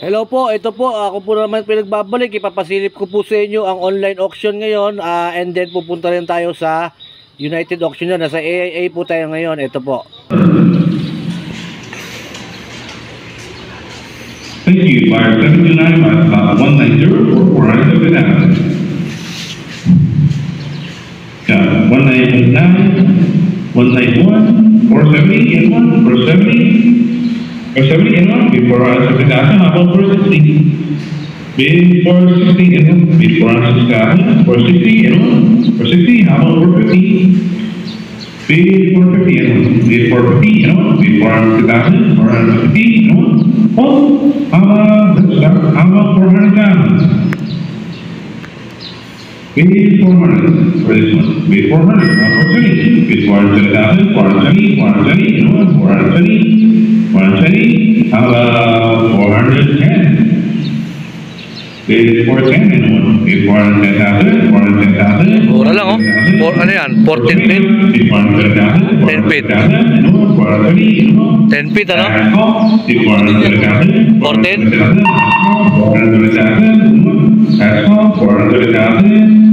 Hello po, ito po, ako po naman pinagbabalik. Ipapasilip ko po sa inyo ang online auction ngayon, and then pupunta rin tayo sa United Auction yun. Nasa AIA po tayo ngayon, ito po. Thank you, buyer 79, lot 190 for 407,000. Got 199, 191, 470, and 1, 470. 470 and 1, before 470,000, how about 460? Bid 460 and 1, bid 460,000, 460 and 1, 460, how about 450? Bid 450 and 1, bid 450 and 1, bid 460,000, 450 and 1. Oh, let's start, how about 400,000? Bid 400 for this one, bid 400, now 420, bid 470,000, 420, 420 and 1, 420. 120, how about 410? Bid 410 and 1, bid 410,000, 410,000. Mura lang oh. Ano yan? 14 feet? Bid 410,000, 10 feet. 410,000 and 1, 420 and 1. 10 feet ano? Bid 410,000, 14? 420,000, that's all, 420,000.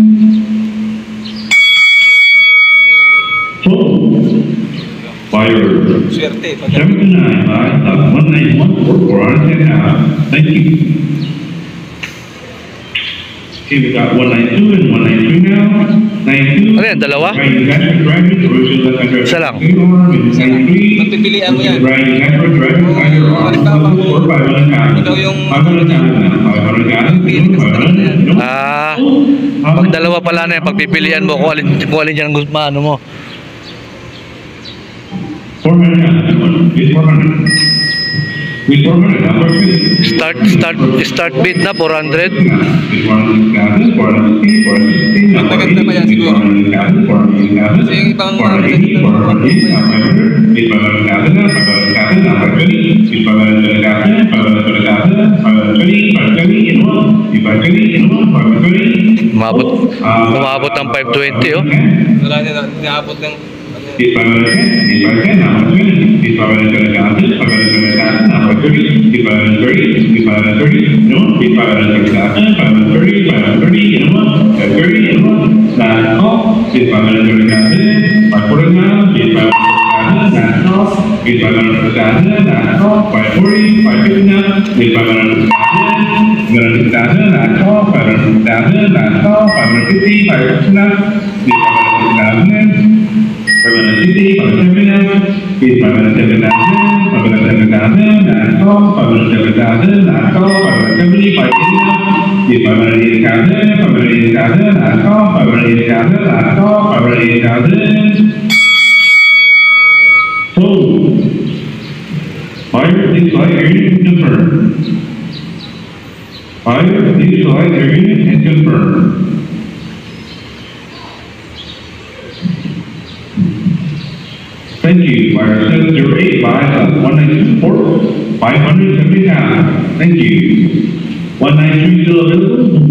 Buyer 79, lot 191 for 410,000. Thank you. Okay, we got 192 and 193 now. 92. Ano yan, dalawa? Isa lang. Magpipilian mo yan. Ikaw yung... Pag dalawa pala na yan, pagpipilian mo kung alin dyan ang gusto ano mo. 400. Bid 400. Bid 400. Number 3. Start bid na 400. Bid 400,000, 460, 460. Matagal na ba yan siguro? Kasi yung ibang 480, 480, 500. Bid 500,000 na, 500,000, number 20. Bid 500,000, 500,000, 520, 520 in 1. Bid 520 in 1, 520. Umabot ng 520 oh. Wala na, naabot ng... Bid 510, number 20. Bid 510,000, 510,000, number 30. Bid 530, bid 530, no. Bid 530,000, 530, 530, in 1, 530 in 1. Last call. Bid 530,000, 540 bid 540,000, last call. Bid 540,000, last call. 540, 550 now. Bid 540,000, 550,000, last call. 540,000, last call. 550, 550 now. Bid 540,000. 560, 570, bid 507,000, 507,000, last call, 507,000, last call, 570, 580, bid 580,000, 580,000, last call, 580,000, last call, 580,000. Sold. Buyer, please select your unit and confirm. Buyer, please select your unit and confirm. Thank you. Buyer 708 buys lot 192 570,000. Thank you. 193 still available.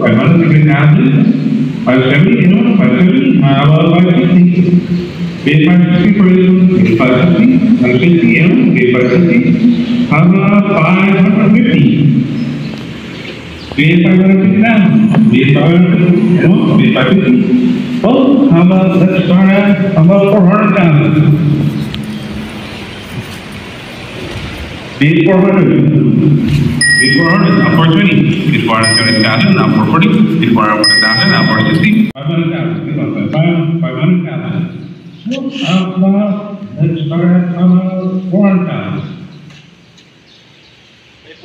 570,000. 570, you know, 570. How about 560? Bid 560 for this one. Bid 560. 560, you know, bid 560. How about 550? Bid 550 now. Bid 550, you know, bid 550. Well, how about, let's start at about 400,000. Bid 400. Bid 400, now 420. Bid 420,000, now 440. Bid 440,000, now 460. 500,000. Bid 500,000. Well, how about, let's start at about 400,000. Bid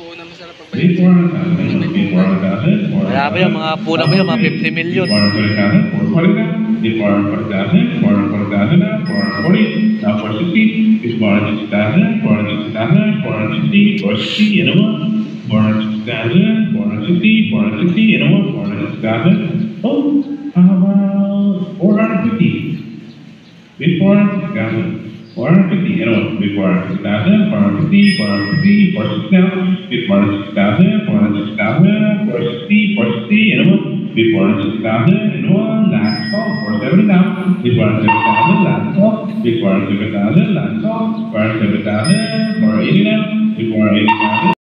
400,000. Bid 400,000. Kaya ba yung mga puna mo yung mga 50 million? 440,000. 440,000. Bid 440,000. 440,000 now. 440. Now 460. Bid 460,000. 460,000. 460. 460 and a 1. 460,000. 460. 460 and a 1. 460,000. Oh, how about 450? Bid 460,000. 450 and a 1. Bid 460,000. 450. 450. 460 now. Bid 460,000. 460,000. 460. 460 and a 1. Bid 460,000 and 1. Last call. 470 now. Bid 470,000. Last call. Bid 470,000. Last call. 470,000. 480 now. Bid 480,000.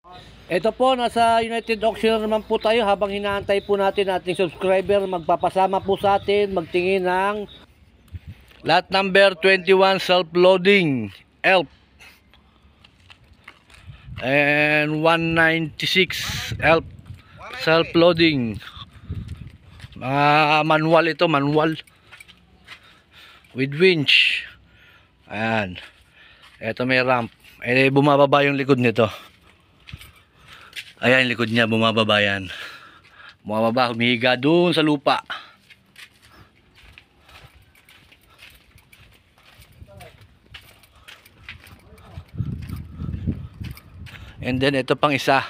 Ito po, nasa United Auction naman po tayo habang hinaantay po natin ating subscriber magpapasama po sa atin magtingin ng lot number 21 self-loading ELP and 196 ELP self-loading. Mga manual ito, manual with winch. Ayan. Ito may ramp. Bumababa yung likod nito. Ayan, likod niya, bumababa yan. Bumababa, humihiga doon sa lupa. And then, ito pang isa.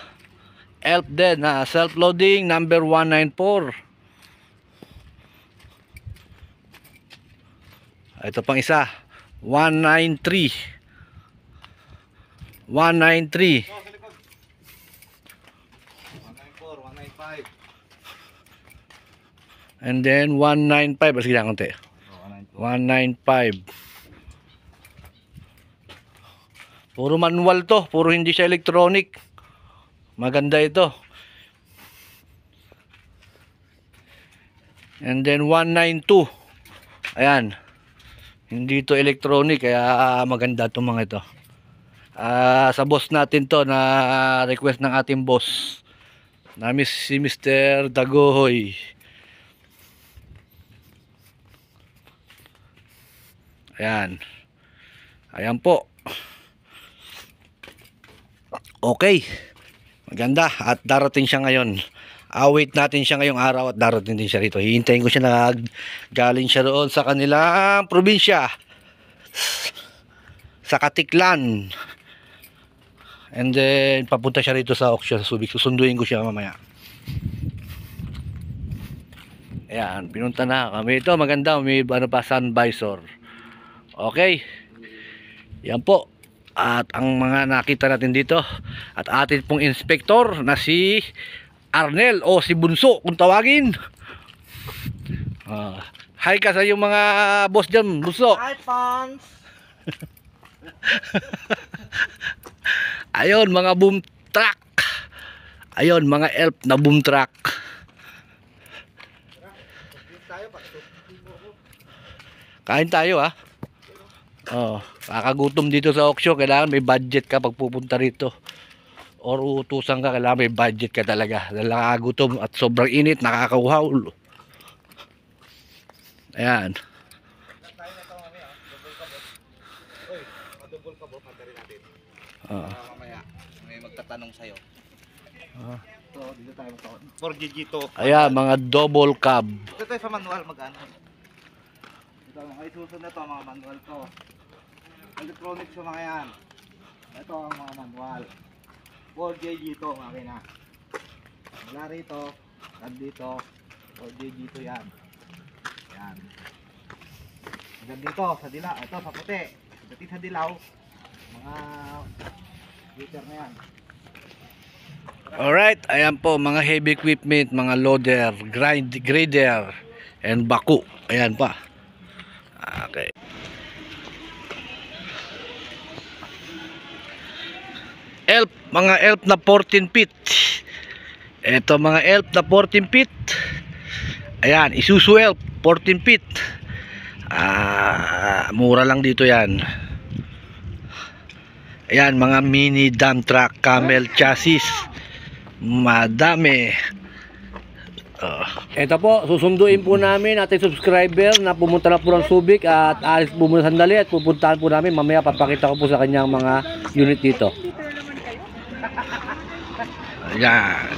ELP din, self-loading, number 194. Ito pang isa. 193. 193. 195. And then 195. Sige lang konti. 195. Puro manual to. Puro hindi siya electronic. Maganda ito. And then 192. Ayan. Hindi to electronic. Kaya maganda itong mga ito. Sa boss natin to na request ng ating boss. Namin si Mr. Dagohoy. Ayan. Ayan po. Okay. Maganda. At darating siya ngayon. Await natin siya ngayong araw at darating din siya rito. Hihintayin ko siya na galing siya roon sa kanilang probinsya. Sa Katiklan. And then papunta siya rito sa auction sa Subic. Susunduin ko siya mamaya. Ayan, pinunta na kami. Ito maganda, may ano pa, sun visor. Okay. Yan po. At ang mga nakita natin dito at atin pong inspector na si Arnel o si Bunso kung tawagin. Hi ka sa yung mga boss dyan, Bunso. Hi, fans. Ayun, mga boom truck. Ayun, mga ELP na boom truck. Kain tayo ha. Kakagutom dito sa auction. Kailangan may budget ka pag pupunta rito. Or utusan ka, kailangan may budget ka talaga. Dahil nakakagutom at sobrang init, nakakauhaw. Ayan. Mamaya, may magtatanong sa'yo. So, dito tayo magtatanong. 4GG to. Ayan, mga double cab. Dito tayo sa manual, mag-ano. Ito, mga isusunod na to, mga manual to. Electronics yung mga yan. Ito ang mga manual. 4GG to, makina. Wala rito, dito, 4GG to yan. Yan. Hanggang dito, sa dilaw. Ito, sa puti. Pagdating sa dilaw, mga liter na yan. Alright, ayan po mga heavy equipment, mga loader, grader, and baku. Ayan pa. Okay. ELP, mga ELP na 14 feet. Ito mga ELP na 14 feet. Ayan, Isuzu ELP 14 feet. Mura lang dito yan. Ayan, mga mini dump truck, camel chassis. Madami. Ito po, susunduin po namin ating subscriber na pumunta na po ng Subic at alis po muna sandali at pupuntahan po namin. Mamaya papakita ko po sa kanyang mga unit dito. Ayan.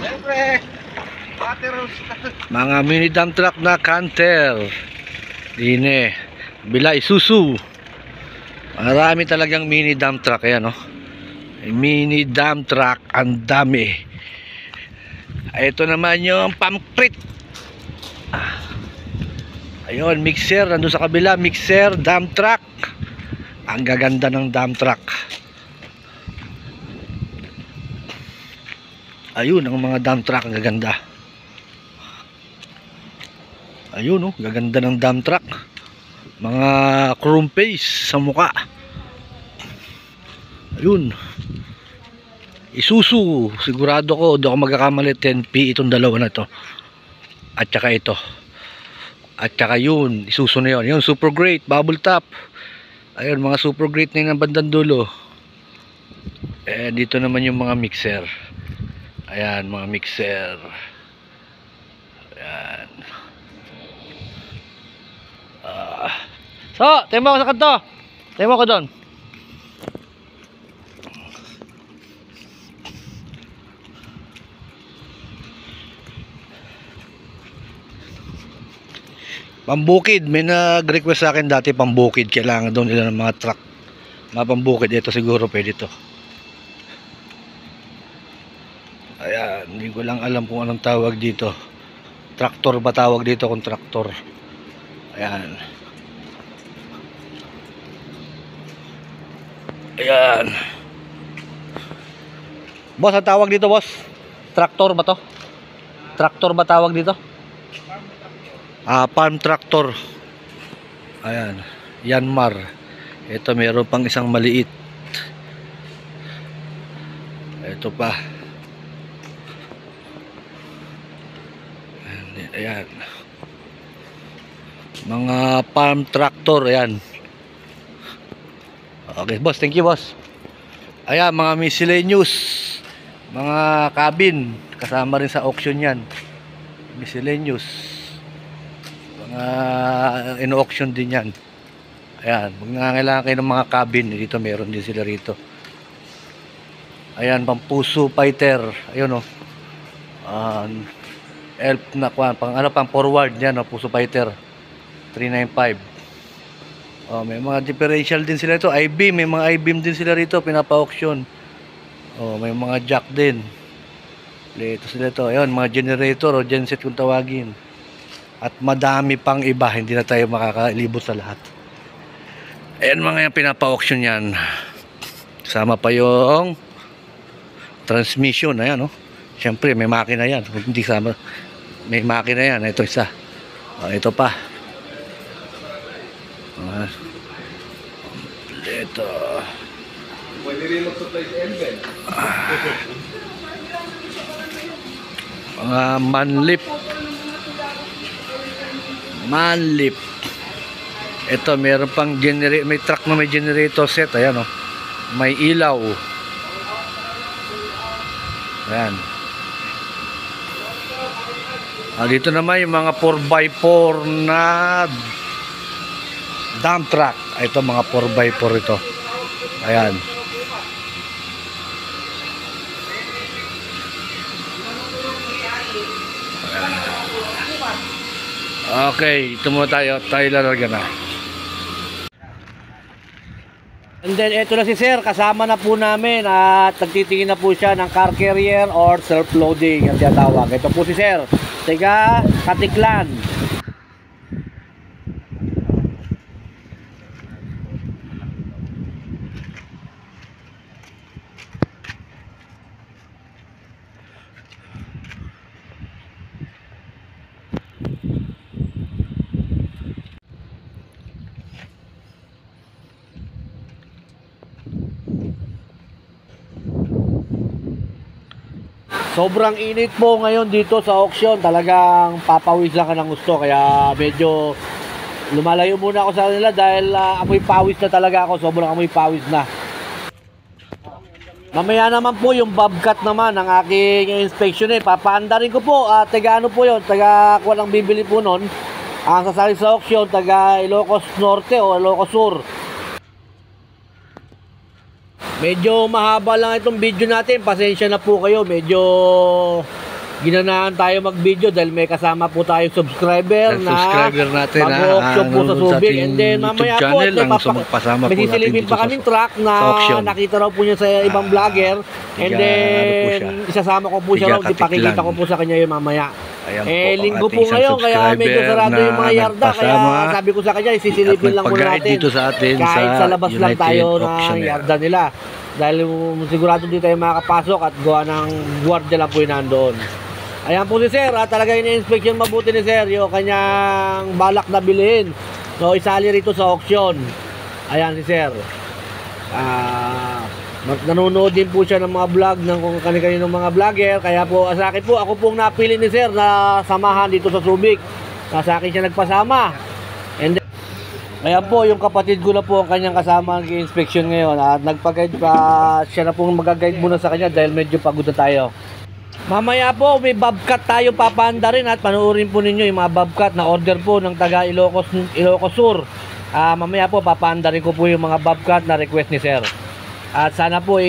Mga mini dump truck na Canter. Dine. Bila Isuzu. Marami talagang mini dump truck. Ayan, no? Mini dump truck. Ang dami. Ito naman yung pamphlet. Ayun, mixer. Nandun sa kabila. Mixer, dump truck. Ang gaganda ng dump truck. Ayun, ang mga dump truck. Ang gaganda. Ayun, oh, gaganda ng dump truck. Mga chrome face sa mukha. Ayun. Isuzu, sigurado ko, di ako magkakamali, 10P itong dalawa na to. At saka ito. At saka yun, Isuzu na yun. Yun, super great, bubble top. Ayun, mga super great na yun ang bandang dulo. Eh, dito naman yung mga mixer. Ayan, mga mixer. Ayan. So, tayo mo ako sa kanto. Tayo mo ako doon. Pambukid, may nag-request sa akin dati pambukid, kailangan daw nila ng mga truck. Mga pambukid, ito siguro pwede to. Ayan, hindi ko lang alam kung anong tawag dito. Traktor ba tawag dito kung traktor? Ayan. Ayan. Boss, ang tawag dito, boss? Traktor ba to? Traktor ba tawag dito? Farm tractor. Ayan, Yanmar. Ito meron pang isang maliit. Ito pa. Ayan. Mga farm tractor, ayan. Okay, boss, thank you, boss. Ayan, mga miscellaneous, mga cabin, kasama rin sa auction yan. Miscellaneous. In-auction din yan. Ayan, kung nangangailangan kayo ng mga cabin, dito meron din sila rito. Ayan, pang puso fighter. Ayun, elf na pang forward yan, puso fighter 395. May mga differential din sila ito, I-beam, may mga I-beam din sila rito, pinapa-auction. May mga jack din. Ito sila ito. Ayun, mga generator o genset kung tawagin. At madami pang iba, hindi na tayo makakalibot sa lahat. Ayan mga yung pinapa-auction yan. Sama pa yung transmission. Ayan, siyempre may makina yan. Hindi sama, may makina yan. Ito isa. Ito pa. Ito. Pwede rin mag-supply sa Emben. Mga manlip. Ito meron pang may truck na may generator set. Ayan, may ilaw. Ayan. Dito naman yung mga 4x4 na dump truck. Ito mga 4x4 ito. Ayan. Okay, ito muna tayo lalarga na. And then ito na si sir, kasama na po namin at nagtitingin na po siya ng car carrier or self-loading ang tinatawag. Ito po si sir, taga Katiklan. Sobrang init po ngayon dito sa auction. Talagang papawis lang ka ng gusto. Kaya medyo lumalayo muna ako sa kanila dahil amoy pawis na talaga ako. Sobrang amoy pawis na. Mamaya naman po yung bobcat naman ang aking inspection papaanda rin ko po. Taga ano po yun, taga kuha lang bibili po nun. Ang sasali sa auction, taga Ilocos Norte o Ilocos Sur. Medyo mahaba lang itong video natin. Pasensya na po kayo. Medyo ginanahan tayo mag-video dahil may kasama po tayong subscriber natin mag-auction po sa Subic. And then mamaya po may sisilipin pa kaming truck na nakita raw po niya sa ibang vlogger. And then isasama ko po siya raw. Ipakikita ko po sa kanya yung mamaya. Linggo po ngayon kaya medyo sarado yung mga yarda. Kaya sabi ko sa kanya isisilipin lang muna natin kahit sa labas lang tayo ng yarda nila. Dahil sigurado hindi tayo makakapasok at gawa ng guardia lang po yung nandoon. Ayan po si sir, talaga ini-inspection mabuti ni sir yung kanyang balak na bilhin. So isali rito sa auction. Ayan si sir. Nanonood din po siya ng mga vlog ng kung kani-kanino ng mga vlogger. Kaya po sa akin po, ako pong napili ni sir na samahan dito sa Subic. Sa akin siya nagpasama. And then, kaya po yung kapatid ko na po ang kanyang kasama ng inspection ngayon. At nagpag-guide pa siya na pong mag-guide muna sa kanya dahil medyo pagod na tayo. Mamaya po may bobcat tayo papanda rin at panoorin po ninyo yung mga bobcat na order po ng taga Ilocos Sur. Mamaya po papanda rin ko po yung mga bobcat na request ni sir. At sana po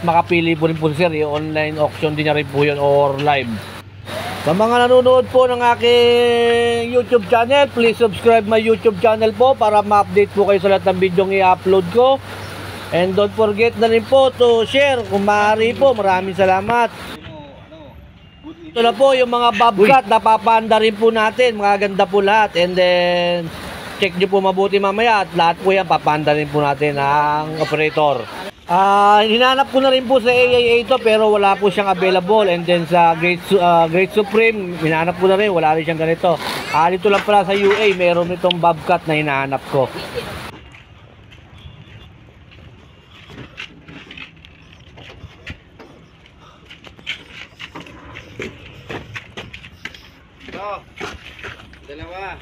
makapili po rin po si sir, online auction din niya rin po yun or live. Sa mga nanonood po ng aking YouTube channel, please subscribe my YouTube channel po para ma-update po kayo sa lahat ng video i-upload ko. And don't forget na rin po to share kung maaari po. Maraming salamat. Ito na po yung mga bobcat na papanda rin po natin. Magaganda po lahat. And then check nyo po mabuti mamaya at lahat po yan papanda rin po natin ang operator. Hinanap ko na rin po sa AIA ito pero wala po siyang available. And then sa Great Supreme hinanap ko na rin, wala rin siyang ganito. Dito lang pala sa UA meron itong bobcat na hinahanap ko. Ito, dalawa.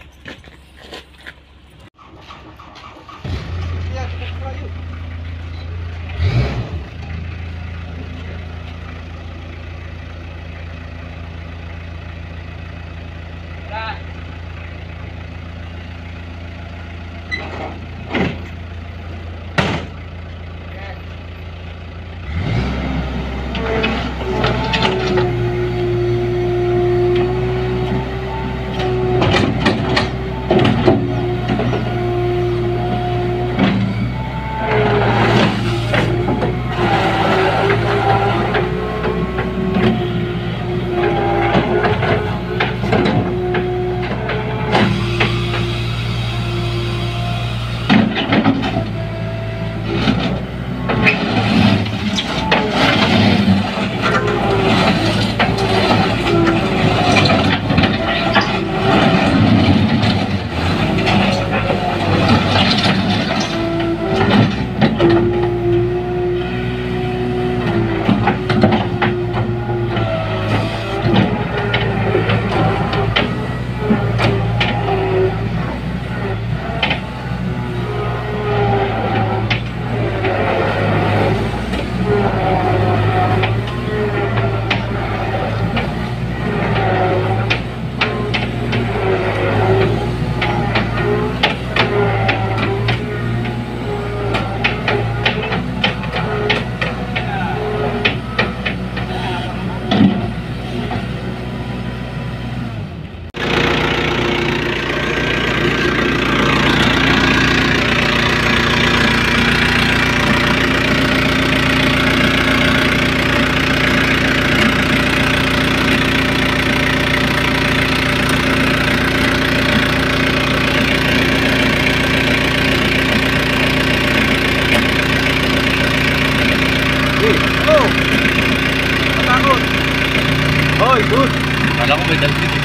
Kala ko may dalpit eh.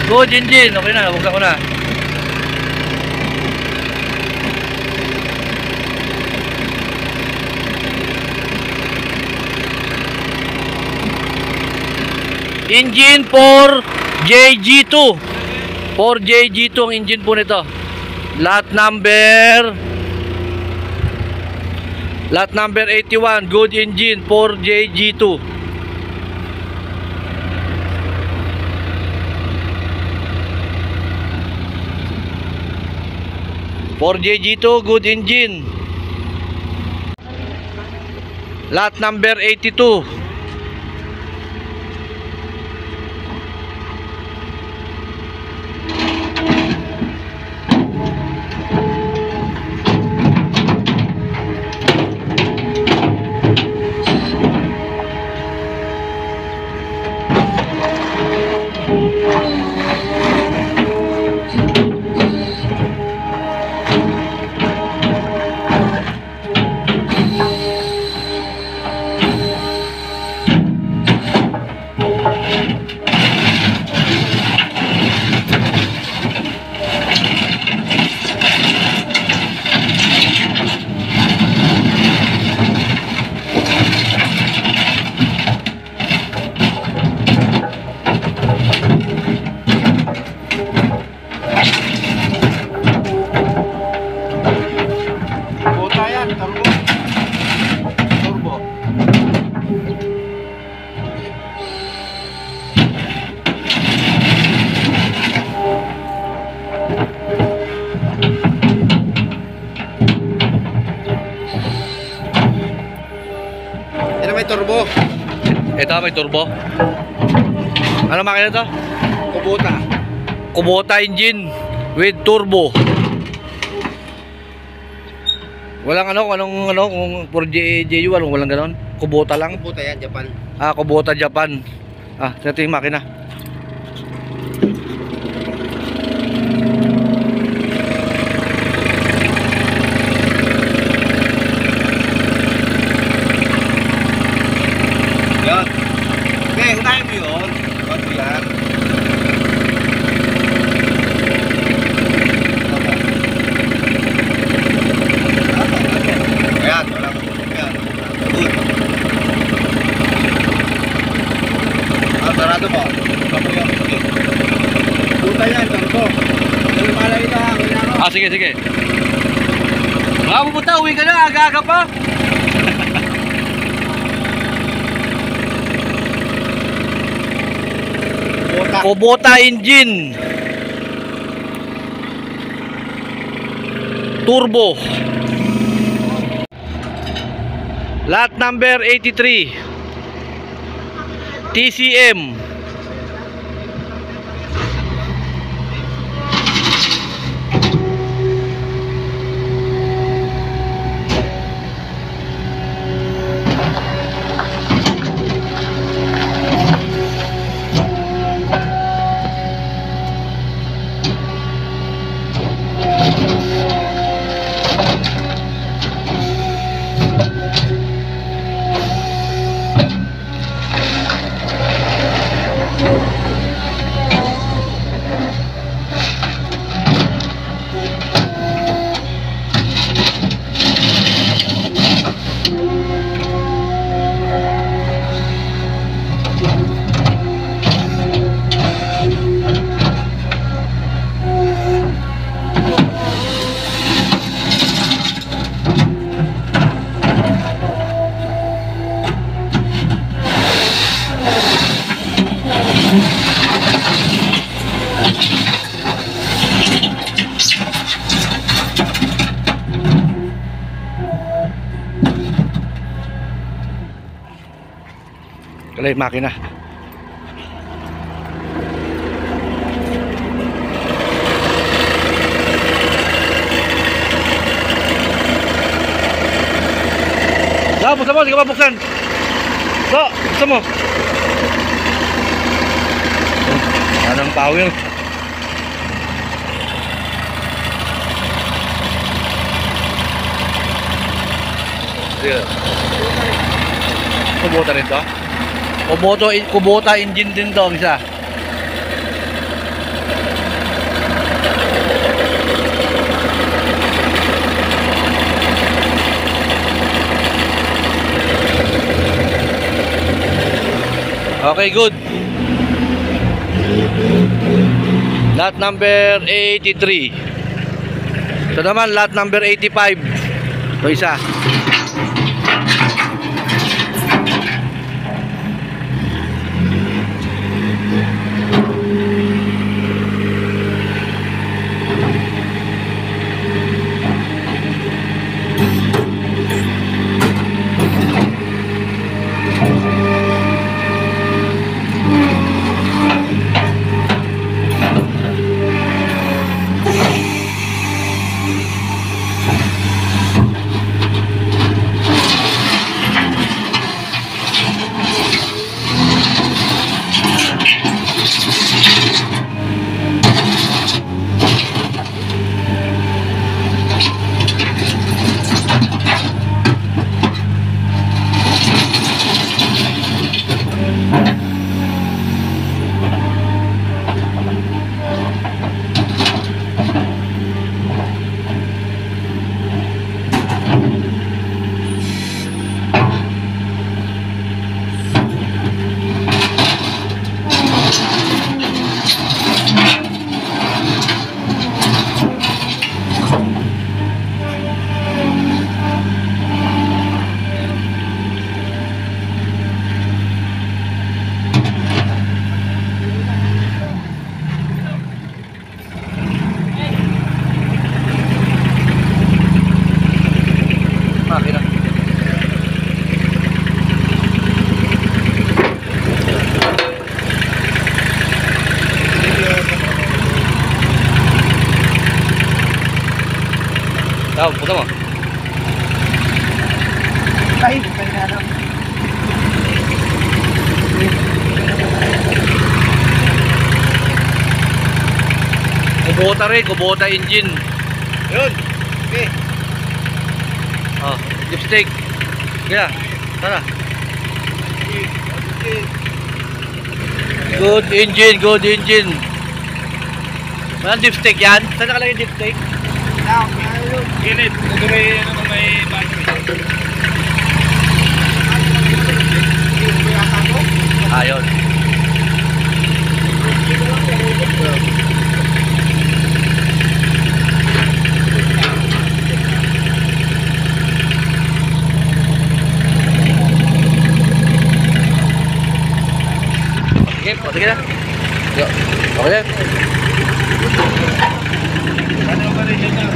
Go, Jinjin. Okay na, buksan ko na. Engine for JG2. For JG2 ang engine po nito. Lot number 81. Good engine for JG2. For JG2, good engine. Lot number 82. ito, may turbo. Ano makina to? Kubota. Kubota engine with turbo. Walang kung 4JU, walang ganon. Kubota lang. Kubota yan, Japan. Ah, Kubota Japan. Ah, ito yung makina. Yan. Okay, unahin mo yun. Bago yan. Ayan, wala ko. Ayan. Good. Sarado mo. Bago yan. Buta yan, turbo. Dali malay na. Ah, sige, sige. Mga pupunta, uwi ka na. Aga-aga pa. Kubota engine. Turbo. Lot number 83. TCM. Kalay makina. Sa, buksan mo, sige pa buksan. So, buksan mo. Anong power? Sige. Kubota rin to? Kubota engine din to, isa. Okay, good. Lot number 83. Ito naman, lot number 85. Ito isa. Tawag, puta mo. Ay, kaya na. Kubota rin, kubota engine. Yun. Okay. Oh, dipstick. Kaya, tara. Good engine, good engine. Walang dipstick yan? Saan nakalagay yung dipstick? Gilid. Ito may battery. Ayun. Sige na. Okay na. Ano ba rin yun na?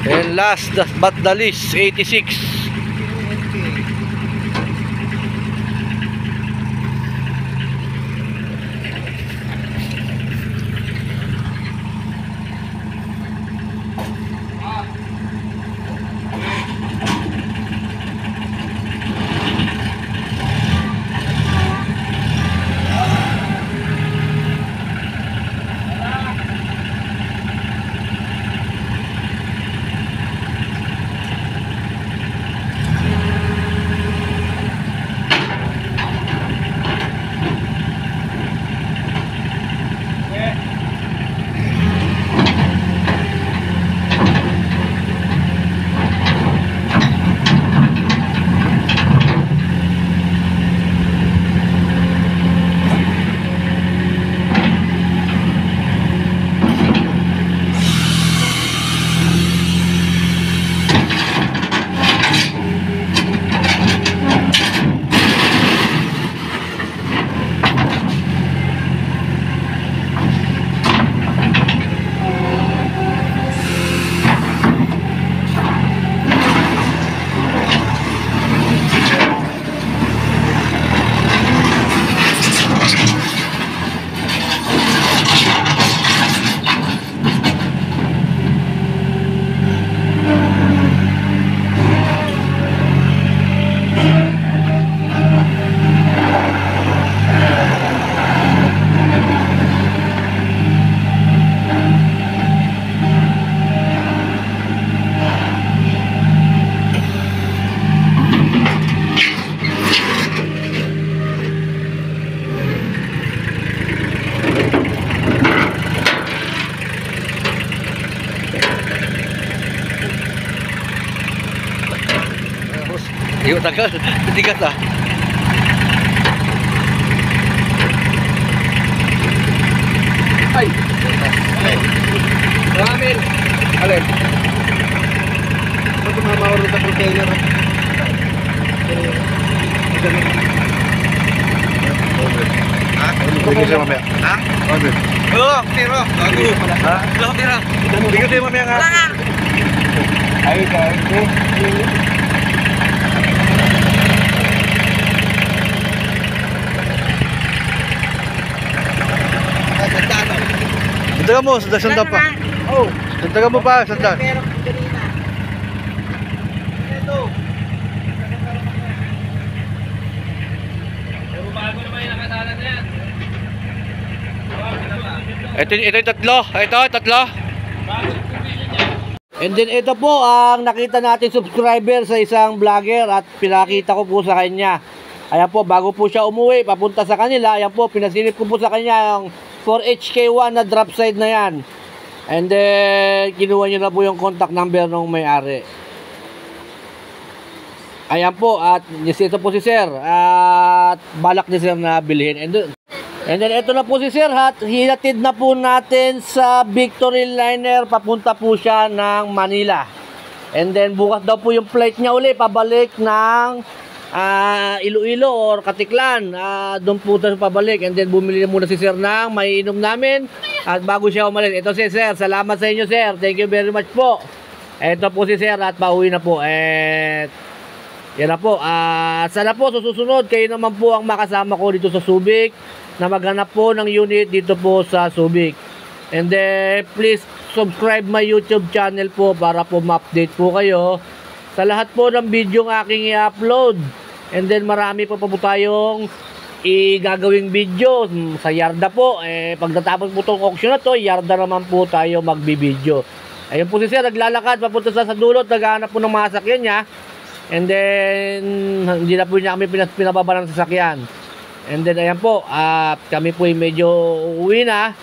And last but the least, 86. Iyo tagal, tigas ah. Ay! Ramil! Alin? Ba't mamawaro sa container? Ha? Bigyan siya mamaya. Ha? Okay. Oo, tiro. Bago. Ha? Wala ko tira. Bigyan siya mamaya nga. Ay, kahit ko. Sundagan mo, sundan pa. Oh! Sundagan mo pa, sundan. Pero kanina. Ito. Pero bago naman yung nakasalan na yan. Ito yung tatlo. Ito, tatlo. And then ito po ang nakita natin subscriber sa isang vlogger at pinakita ko po sa kanya. Ayan po, bago po siya umuwi, papunta sa kanila, ayan po, pinasilip ko po sa kanya yung 4HK1 na drop side na yan. And then, kinuha niyo na po yung contact number ng may-ari. Ayan po, at ito po si Sir. At balak ni Sir na bilhin. And then ito na po si Sir, hinatid na po natin sa Victory Liner, papunta po siya ng Manila. And then bukas daw po yung flight niya uli, pabalik ng Iloilo or Katiklan. Doon po tayo pabalik. And then bumili muna si Sir ng maiinom namin. At bago siya umalis, ito si Sir, salamat sa inyo Sir, thank you very much po. Ito po si Sir at pauwi na po. Yan na po. Sana po sa susunod, kayo naman po ang makasama ko dito sa Subic na maghanap po ng unit dito po sa Subic. And then, please subscribe my YouTube channel po para po ma-update po kayo sa lahat po ng video ng aking i-upload. And then, marami pa po tayong igagawing video sa Yarda po. Pagdatapos po itong auction na to, Yarda naman po tayo magbibideo. Ayun po si Sir, naglalakad papunta sa dulot, naghahanap po ng mga sakyan niya. And then, hindi na po niya kami pinababa ng sasakyan. And then, ayan po, kami po ay medyo uuwi na.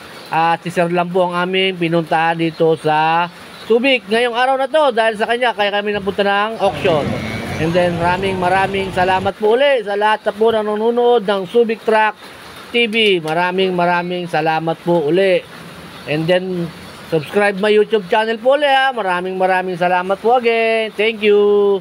Si Sir lang po ang aming pinuntahan dito sa Subic ngayong araw na to. Dahil sa kanya, kaya kami napunta ng auction. And then, maraming salamat po uli sa lahat na po na nanonood ng Subic Truck TV. Maraming salamat po uli. And then, subscribe my YouTube channel po uli ha. Maraming salamat po again. Thank you.